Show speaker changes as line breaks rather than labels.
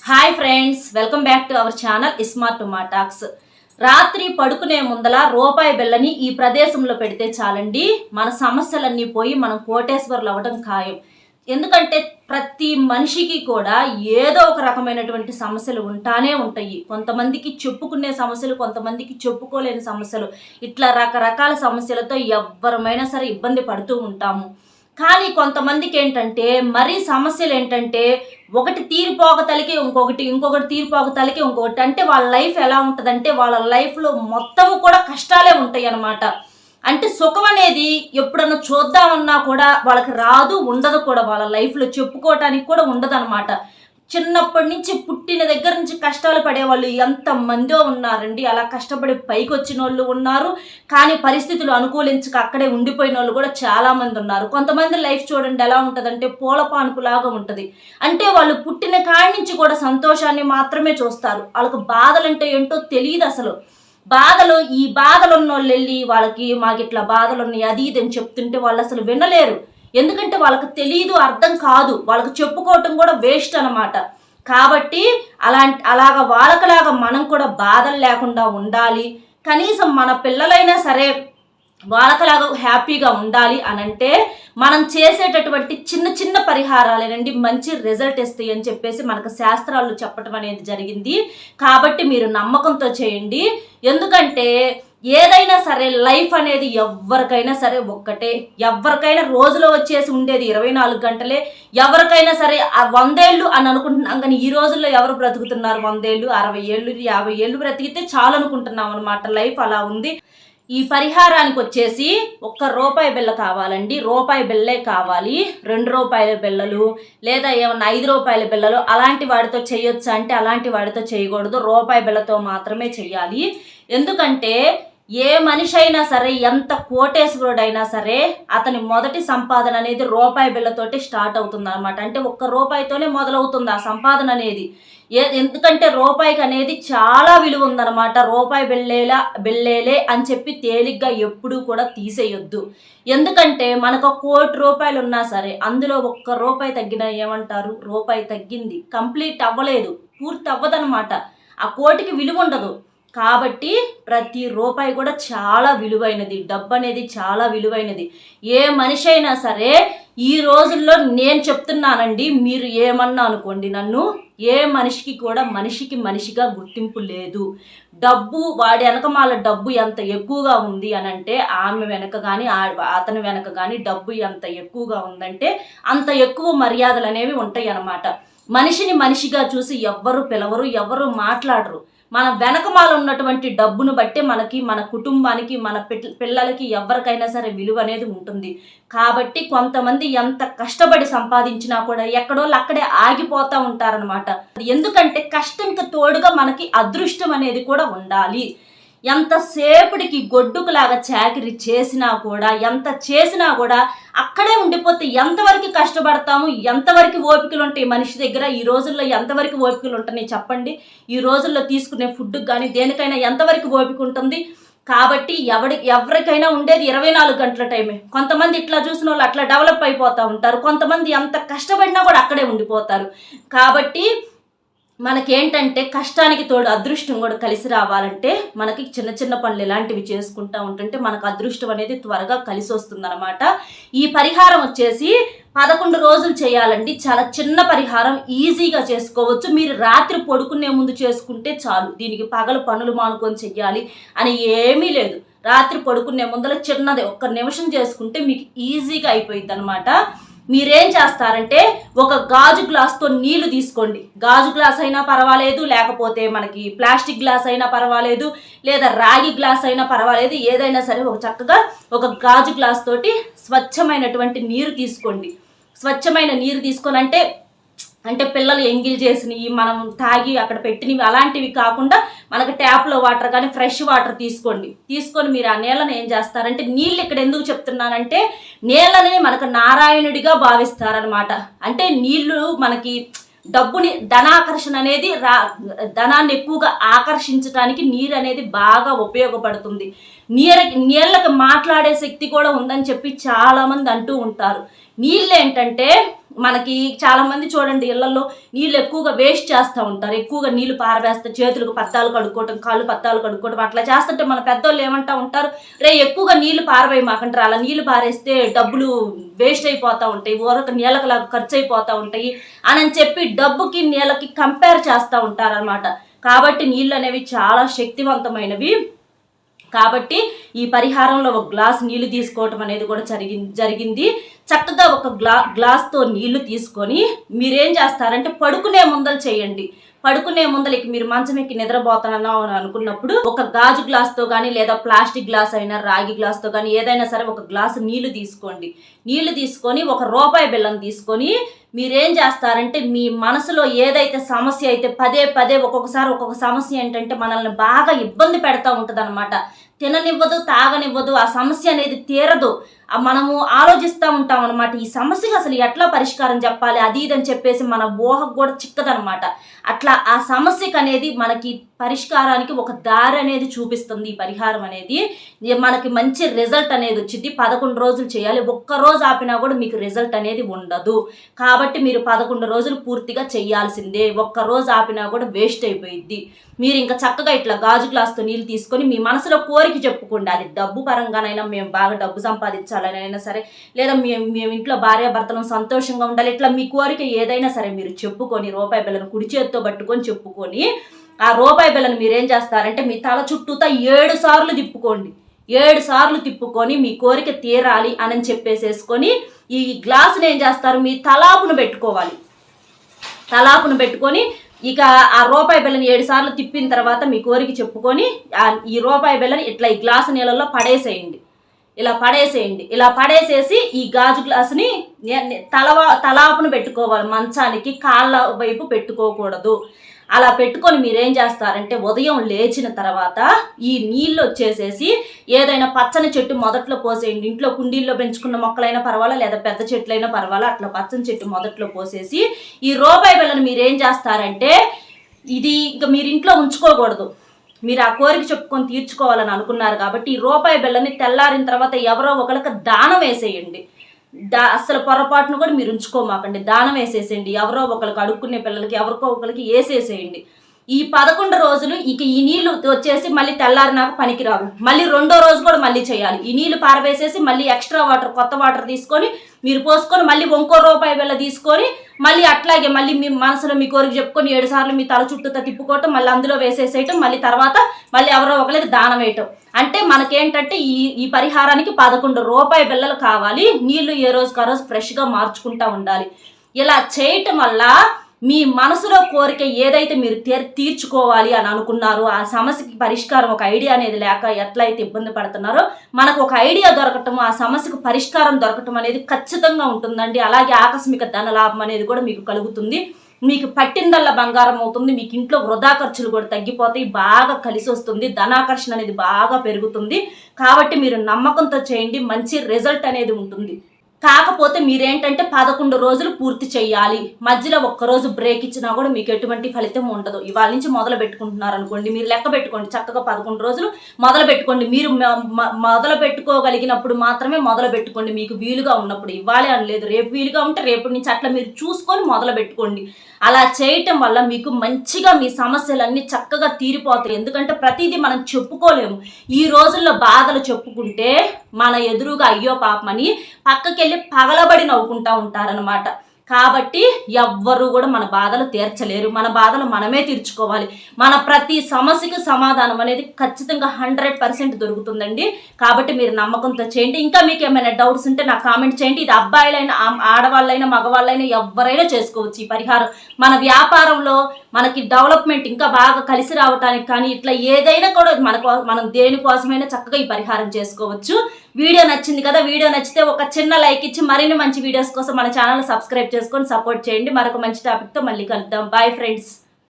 Hi friends, welcome back to our channel smart మా talks. రాత్రి పడుకునే ముందల రూపాయి బిళ్ళని ఈ ప్రదేశంలో పెడితే చాలండి, మన సమస్యలన్నీ పోయి మనం కోటేశ్వరులు అవ్వడం ఖాయం. ఎందుకంటే ప్రతి మనిషికి కూడా ఏదో ఒక రకమైనటువంటి సమస్యలు ఉంటానే ఉంటాయి. కొంతమందికి చెప్పుకునే సమస్యలు, కొంతమందికి చెప్పుకోలేని సమస్యలు, ఇట్లా రకరకాల సమస్యలతో ఎవరమైనా సరే ఇబ్బంది పడుతూ ఉంటాము. కానీ కొంతమందికి ఏంటంటే మరీ సమస్యలు ఏంటంటే ఒకటి తీరిపోగతలికి ఇంకొకటి తీరిపోగతలికి ఇంకొకటి. అంటే వాళ్ళ లైఫ్ ఎలా ఉంటుందంటే వాళ్ళ లైఫ్లో మొత్తము కూడా కష్టాలే ఉంటాయి అన్నమాట. అంటే సుఖం అనేది ఎప్పుడన్నా చూద్దామన్నా కూడా వాళ్ళకి రాదు, ఉండదు కూడా. వాళ్ళ లైఫ్లో చెప్పుకోవటానికి కూడా ఉండదు అనమాట. చిన్నప్పటి నుంచి పుట్టిన దగ్గర నుంచి కష్టాలు పడేవాళ్ళు ఎంతమందో ఉన్నారండి. అలా కష్టపడి పైకి వచ్చిన వాళ్ళు ఉన్నారు, కానీ పరిస్థితులు అనుకూలించక అక్కడే ఉండిపోయిన వాళ్ళు కూడా చాలామంది ఉన్నారు. కొంతమంది లైఫ్ చూడండి ఎలా ఉంటుందంటే పూల పానుపులాగా ఉంటుంది. అంటే వాళ్ళు పుట్టిన కాడి నుంచి కూడా సంతోషాన్ని మాత్రమే చూస్తారు. వాళ్ళకి బాధలు అంటే ఏంటో తెలియదు అసలు. ఈ బాధలు ఉన్న వాళ్ళు వెళ్ళి వాళ్ళకి మాకు ఇట్లా బాధలు ఉన్నాయి అది ఇది అని చెప్తుంటే వాళ్ళు అసలు వినలేరు. ఎందుకంటే వాళ్ళకి తెలియదు, అర్థం కాదు, వాళ్ళకి చెప్పుకోవటం కూడా వేస్ట్ అనమాట. కాబట్టి అలాగా వాళ్ళకలాగా మనం కూడా బాధలు లేకుండా ఉండాలి. కనీసం మన పిల్లలైనా సరే వాళ్ళకలాగా హ్యాపీగా ఉండాలి అని అంటే మనం చేసేటటువంటి చిన్న చిన్న పరిహారాలేనండి మంచి రిజల్ట్ ఇస్తాయి అని చెప్పేసి మనకు శాస్త్రాలు చెప్పడం అనేది జరిగింది. కాబట్టి మీరు నమ్మకంతో చేయండి. ఎందుకంటే ఏదైనా సరే లైఫ్ అనేది ఎవరికైనా సరే ఒక్కటే. ఎవరికైనా రోజులో వచ్చేసి ఉండేది 24 గంటలే. ఎవరికైనా సరే 100 ఏళ్ళు అని అనుకుంటున్నాం, కానీ ఈ రోజుల్లో ఎవరు బ్రతుకుతున్నారు? 100 ఏళ్ళు, 60 ఏళ్ళు, 50 ఏళ్ళు బ్రతికితే చాలు అనుకుంటున్నాం అనమాట. లైఫ్ అలా ఉంది. ఈ పరిహారానికి వచ్చేసి ₹1 బిళ్ళ కావాలండి. రూపాయి బిళ్ళే కావాలి. ₹2 బిళ్ళలు లేదా ఏమన్నా ₹5 బిళ్ళలు అలాంటి వాడితో చేయొచ్చా అంటే అలాంటి వాడితో చేయకూడదు. రూపాయి బిళ్ళతో మాత్రమే చెయ్యాలి. ఎందుకంటే ఏ మనిషి అయినా సరే, ఎంత కోటేశ్వరుడైనా సరే, అతని మొదటి సంపాదన అనేది రూపాయి బిళ్ళతోటి స్టార్ట్ అవుతుంది అనమాట. అంటే ₹1తోనే మొదలవుతుంది ఆ సంపాదన అనేది. ఎందుకంటే రూపాయికి అనేది చాలా విలువ ఉందన్నమాట. రూపాయి బిళ్ళేలే అని చెప్పి తేలిగ్గా ఎప్పుడూ కూడా తీసేయొద్దు. ఎందుకంటే మనకు ₹1,00,00,000 ఉన్నా సరే అందులో ₹1 తగ్గినా ఏమంటారు? రూపాయి తగ్గింది, కంప్లీట్ అవ్వలేదు, పూర్తి అవ్వదనమాట. ఆ కోటికి విలువ ఉండదు. కాబట్టి ప్రతి రూపాయి కూడా చాలా విలువైనది. డబ్బు అనేది చాలా విలువైనది. ఏ మనిషి అయినా సరే ఈ రోజుల్లో నేను చెప్తున్నానండి, మీరు ఏమన్నా అనుకోండి నన్ను, ఏ మనిషికి కూడా మనిషిగా గుర్తింపు లేదు. డబ్బు వాడి వెనకమాల డబ్బు ఎంత ఎక్కువగా ఉంది అని అంటే ఆమె వెనక కానీ అతని వెనక కానీ డబ్బు ఎంత ఎక్కువగా ఉందంటే అంత ఎక్కువ మర్యాదలు అనేవి ఉంటాయి అన్నమాట. మనిషిని మనిషిగా చూసి ఎవ్వరు పిలవరు, ఎవరు మాట్లాడరు. మన వెనకమాల ఉన్నటువంటి డబ్బును బట్టే మనకి, మన కుటుంబానికి, మన పిల్లలకి ఎవరికైనా సరే విలువ అనేది ఉంటుంది. కాబట్టి కొంతమంది ఎంత కష్టపడి సంపాదించినా కూడా ఎక్కడోళ్ళు అక్కడే ఆగిపోతూ ఉంటారనమాట. ఎందుకంటే కష్టంకి తోడుగా మనకి అదృష్టం అనేది కూడా ఉండాలి. ఎంతసేపటికి గొడ్డుకులాగా చాకిరి చేసినా కూడా, ఎంత చేసినా కూడా అక్కడే ఉండిపోతే ఎంతవరకు కష్టపడతాము? ఎంతవరకు ఓపికలు ఉంటాయి మనిషి దగ్గర? ఈ రోజుల్లో ఎంతవరకు ఓపికలు ఉంటున్నాయి చెప్పండి? ఈ రోజుల్లో తీసుకునే ఫుడ్కి కానీ దేనికైనా ఎంతవరకు ఓపిక ఉంటుంది? కాబట్టి ఎవరికైనా ఉండేది 24 గంటల టైమే. కొంతమంది ఇట్లా చూసిన వాళ్ళు అట్లా డెవలప్ అయిపోతూ ఉంటారు. కొంతమంది ఎంత కష్టపడినా కూడా అక్కడే ఉండిపోతారు. కాబట్టి మనకేంటంటే కష్టానికి తోడు అదృష్టం కూడా కలిసి రావాలంటే మనకి చిన్న చిన్న పనులు ఇలాంటివి చేసుకుంటూ ఉంటుంటే మనకు అదృష్టం అనేది త్వరగా కలిసి వస్తుందన్నమాట. ఈ పరిహారం వచ్చేసి 11 రోజులు చేయాలండి. చాలా చిన్న పరిహారం, ఈజీగా చేసుకోవచ్చు. మీరు రాత్రి పడుకునే ముందు చేసుకుంటే చాలు. దీనికి పగలు పనులు మానుకొని చెయ్యాలి అని ఏమీ లేదు. రాత్రి పడుకునే ముందర చిన్నది 1 నిమిషం చేసుకుంటే మీకు ఈజీగా అయిపోయింది అనమాట. మీరేం చేస్తారంటే ఒక గాజు గ్లాస్తో నీళ్లు తీసుకోండి. గాజు గ్లాస్ అయినా పర్వాలేదు, లేకపోతే మనకి ప్లాస్టిక్ గ్లాస్ అయినా పర్వాలేదు, లేదా రాగి గ్లాస్ అయినా పర్వాలేదు. ఏదైనా సరే చక్కగా ఒక గాజు గ్లాస్ తోటి స్వచ్ఛమైనటువంటి నీరు తీసుకోండి. స్వచ్ఛమైన నీరు తీసుకొని అంటే పిల్లలు ఎంగిల్ చేసినవి, మనం తాగి అక్కడ పెట్టినవి అలాంటివి కాకుండా మనకు ట్యాప్లో వాటర్ కానీ ఫ్రెష్ వాటర్ తీసుకొని మీరు ఆ నీళ్ళని ఏం చేస్తారంటే, నీళ్ళు ఇక్కడ ఎందుకు చెప్తున్నానంటే నీళ్ళని మనకు నారాయణుడిగా భావిస్తారనమాట. అంటే నీళ్లు మనకి డబ్బుని, ధనాకర్షణ అనేది ధనాన్ని ఎక్కువగా ఆకర్షించడానికి నీరు అనేది బాగా ఉపయోగపడుతుంది. నీళ్ళకి మాట్లాడే శక్తి కూడా ఉందని చెప్పి చాలామంది అంటూ ఉంటారు. నీళ్ళు ఏంటంటే మనకి చాలా మంది చూడండి ఇళ్లలో నీళ్ళు ఎక్కువగా వేస్ట్ చేస్తూ ఉంటారు, ఎక్కువగా నీళ్లు పారవేస్తే చేతులకు పత్తాలు కడుక్కోవటం, కాళ్ళు పత్తాలు కడుక్కోవటం అట్లా చేస్తుంటే మన పెద్దోళ్ళు ఏమంటా ఉంటారు, రే ఎక్కువగా నీళ్లు పారవేయి మాకంటారు, అలా నీళ్లు పారేస్తే డబ్బులు వేస్ట్ అయిపోతూ ఉంటాయి, ఊరక నీళ్ళకి ఖర్చు అయిపోతూ ఉంటాయి అని చెప్పి డబ్బుకి నీళ్ళకి కంపేర్ చేస్తూ ఉంటారనమాట. కాబట్టి నీళ్ళు అనేవి చాలా శక్తివంతమైనవి. కాబట్టి ఈ పరిహారంలో ఒక గ్లాస్ నీళ్లు తీసుకోవటం అనేది కూడా జరిగింది. చక్కగా ఒక గ్లాస్తో నీళ్లు తీసుకొని మీరేం చేస్తారంటే పడుకునే ముందలు చేయండి. పడుకునే ముందలకి మీరు మంచం ఎక్కి నిద్రపోతానో అని అనుకున్నప్పుడు ఒక గాజు గ్లాస్తో కానీ లేదా ప్లాస్టిక్ గ్లాస్ అయినా రాగి గ్లాస్తో కానీ ఏదైనా సరే ఒక గ్లాసు నీళ్లు తీసుకోండి. నీళ్లు తీసుకొని ఒక బెల్లం తీసుకొని మీరేం చేస్తారంటే మీ మనసులో ఏదైతే సమస్య అయితే పదే పదే ఒక్కొక్క సమస్య ఏంటంటే మనల్ని బాగా ఇబ్బంది పెడతా ఉంటుంది అనమాట, తిననివ్వదు, తాగనివ్వదు, ఆ సమస్య అనేది తీరదు, మనము ఆలోచిస్తూ ఉంటాం అనమాట. ఈ సమస్యకి అసలు ఎట్లా పరిష్కారం చెప్పాలి అది ఇదని చెప్పేసి మన ఊహకు కూడా చిక్కదనమాట. అట్లా ఆ సమస్యకు అనేది మనకి పరిష్కారానికి ఒక దారి అనేది చూపిస్తుంది ఈ పరిహారం అనేది. మనకి మంచి రిజల్ట్ అనేది వచ్చింది. 11 రోజులు చేయాలి, ఒక్కరోజు ఆపినా కూడా మీకు రిజల్ట్ అనేది ఉండదు. కాబట్టి మీరు 11 రోజులు పూర్తిగా చేయాల్సిందే, ఒక్కరోజు ఆపినా కూడా వేస్ట్ అయిపోయిద్ది. మీరు ఇంకా చక్కగా ఇట్లా గాజు గ్లాస్తో నీళ్ళు తీసుకొని మీ మనసులో కోరిక చెప్పుకోండి. అది డబ్బు పరంగానైనా మేము బాగా డబ్బు సంపాదించాలనైనా సరే, లేదా మేము ఇంట్లో భార్యాభర్తలు సంతోషంగా ఉండాలి, ఇట్లా మీ కోరిక ఏదైనా సరే మీరు చెప్పుకొని రూపాయి బిళ్ళను కుడి చేతితో పట్టుకొని చెప్పుకొని ఆ రూపాయి బిళ్ళను మీరేం చేస్తారంటే మీ తల చుట్టూతా 7 సార్లు తిప్పుకోండి. 7 సార్లు తిప్పుకొని మీ కోరిక తీరాలి అని చెప్పేసేసుకొని ఈ గ్లాసుని ఏం చేస్తారు, మీ తలాపును పెట్టుకోవాలి. తలాపును పెట్టుకొని ఇక ఆ రూపాయి బిళ్ళని 7 సార్లు తిప్పిన తర్వాత మీ కోరిక చెప్పుకొని ఈ రూపాయి బిళ్ళని ఇట్లా ఈ గ్లాసు నీళ్ళల్లో పడేసేయండి. ఇలా పడేసేసి ఈ గాజు గ్లాసుని తలాపును పెట్టుకోవాలి, మంచానికి కాళ్ళ వైపు పెట్టుకోకూడదు. అలా పెట్టుకొని మీరేం చేస్తారంటే ఉదయం లేచిన తర్వాత ఈ నీళ్ళు వచ్చేసేసి ఏదైనా పచ్చని చెట్టు మొదట్లో పోసేయండి. ఇంట్లో కుండీల్లో పెంచుకున్న మొక్కలైనా పర్వాలా లేదా పెద్ద చెట్లైనా పర్వాలా, అట్లా పచ్చని చెట్టు మొదట్లో పోసేసి ఈ రూపాయి బిళ్ళను మీరేం చేస్తారంటే ఇది ఇంకా మీరు ఇంట్లో ఉంచుకోకూడదు. మీరు ఆ కోరిక చెప్పుకొని తీర్చుకోవాలని అనుకున్నారు కాబట్టి ఈ రూపాయి బిళ్ళని తెల్లారిన తర్వాత ఎవరో ఒకరికి దానం వేసేయండి. అసలు పొరపాటును కూడా మీరు ఉంచుకోమాకండి, దానం వేసేసేయండి. ఎవరో ఒకరికి అడుక్కునే పిల్లలకి ఎవరికో ఒకరికి వేసేసేయండి. ఈ 11 రోజులు ఇక ఈ నీళ్లు వచ్చేసి మళ్ళీ తెల్లారినాక పనికిరావు. మళ్ళీ 2వ రోజు కూడా మళ్ళీ చేయాలి. ఈ నీళ్లు పారవేసేసి మళ్ళీ ఎక్స్ట్రా వాటర్, కొత్త వాటర్ తీసుకొని మీరు పోసుకొని మళ్ళీ ఇంకో రూపాయి బిళ్ళ తీసుకొని మళ్ళీ అట్లాగే మళ్ళీ మీ మనసులో మీ కోరిక చెప్పుకొని 7 సార్లు మీ తల చుట్టూతో తిప్పుకోవటం, మళ్ళీ అందులో వేసేసేయటం, మళ్ళీ తర్వాత మళ్ళీ ఎవరో ఒకరికి దానం వేయటం. అంటే మనకేంటంటే ఈ పరిహారానికి 11 రూపాయి బిళ్ళలు కావాలి. నీళ్లు ఏ రోజుకి ఆ రోజు ఫ్రెష్గా మార్చుకుంటూ ఉండాలి. ఇలా చేయటం వల్ల మీ మనసులో కోరిక ఏదైతే మీరు తీర్చుకోవాలి అని అనుకున్నారో ఆ సమస్యకి పరిష్కారం ఒక ఐడియా అనేది లేక ఎట్లయితే ఇబ్బంది పడుతున్నారో మనకు ఒక ఐడియా దొరకటం, ఆ సమస్యకు పరిష్కారం దొరకటం అనేది ఖచ్చితంగా ఉంటుందండి. అలాగే ఆకస్మిక ధన లాభం అనేది కూడా మీకు కలుగుతుంది. మీకు పట్టిందల్లా బంగారం అవుతుంది. మీకు ఇంట్లో వృధా ఖర్చులు కూడా తగ్గిపోతాయి, బాగా కలిసి వస్తుంది, ధనాకర్షణ అనేది బాగా పెరుగుతుంది. కాబట్టి మీరు నమ్మకంతో చేయండి, మంచి రిజల్ట్ అనేది ఉంటుంది. కాకపోతే మీరేంటంటే 11 రోజులు పూర్తి చేయాలి. మధ్యలో ఒక్కరోజు బ్రేక్ ఇచ్చినా కూడా మీకు ఎటువంటి ఫలితం ఉండదు. ఇవాళ నుంచి మొదలు పెట్టుకుంటున్నారు అనుకోండి, మీరు లెక్క పెట్టుకోండి, చక్కగా 11 రోజులు మొదలు పెట్టుకోండి. మీరు మొదలు పెట్టుకోగలిగినప్పుడు మాత్రమే మొదలు పెట్టుకోండి, మీకు వీలుగా ఉన్నప్పుడు. ఇవ్వాలి అని లేదు, రేపు వీలుగా ఉంటే రేపటి నుంచి అట్లా మీరు చూసుకొని మొదలు పెట్టుకోండి. అలా చేయటం వల్ల మీకు మంచిగా మీ సమస్యలన్నీ చక్కగా తీరిపోతాయి. ఎందుకంటే ప్రతిదీ మనం చెప్పుకోలేము. ఈ రోజుల్లో బాధలు చెప్పుకుంటే మన ఎదురుగా అయ్యో పాపమని పక్కకెళ్ళి పగలబడి నవ్వుకుంటా ఉంటారనమాట. కాబట్టి ఎవ్వరు కూడా మన బాధలు తీర్చలేరు, మన బాధలు మనమే తీర్చుకోవాలి. మన ప్రతి సమస్యకు సమాధానం అనేది ఖచ్చితంగా 100% దొరుకుతుందండి. కాబట్టి మీరు నమ్మకంతో చేయండి. ఇంకా మీకు ఏమైనా డౌట్స్ ఉంటే నాకు కామెంట్ చేయండి. ఇది అబ్బాయిలైనా ఆడవాళ్ళైనా మగవాళ్ళైనా ఎవరైనా చేసుకోవచ్చు ఈ పరిహారం. మన వ్యాపారంలో మనకి డెవలప్మెంట్ ఇంకా బాగా కలిసి రావటానికి కానీ ఇట్లా ఏదైనా కూడా మనం దేనికోసమైనా చక్కగా ఈ పరిహారం చేసుకోవచ్చు. వీడియో నచ్చింది కదా, వీడియో నచ్చితే ఒక చిన్న లైక్ ఇచ్చి మరిన్ని మంచి వీడియోస్ కోసం మన ఛానల్ సబ్స్క్రైబ్ చేసుకొని సపోర్ట్ చేయండి. మరొక మంచి టాపిక్తో మళ్ళీ కలుద్దాం. Bye friends.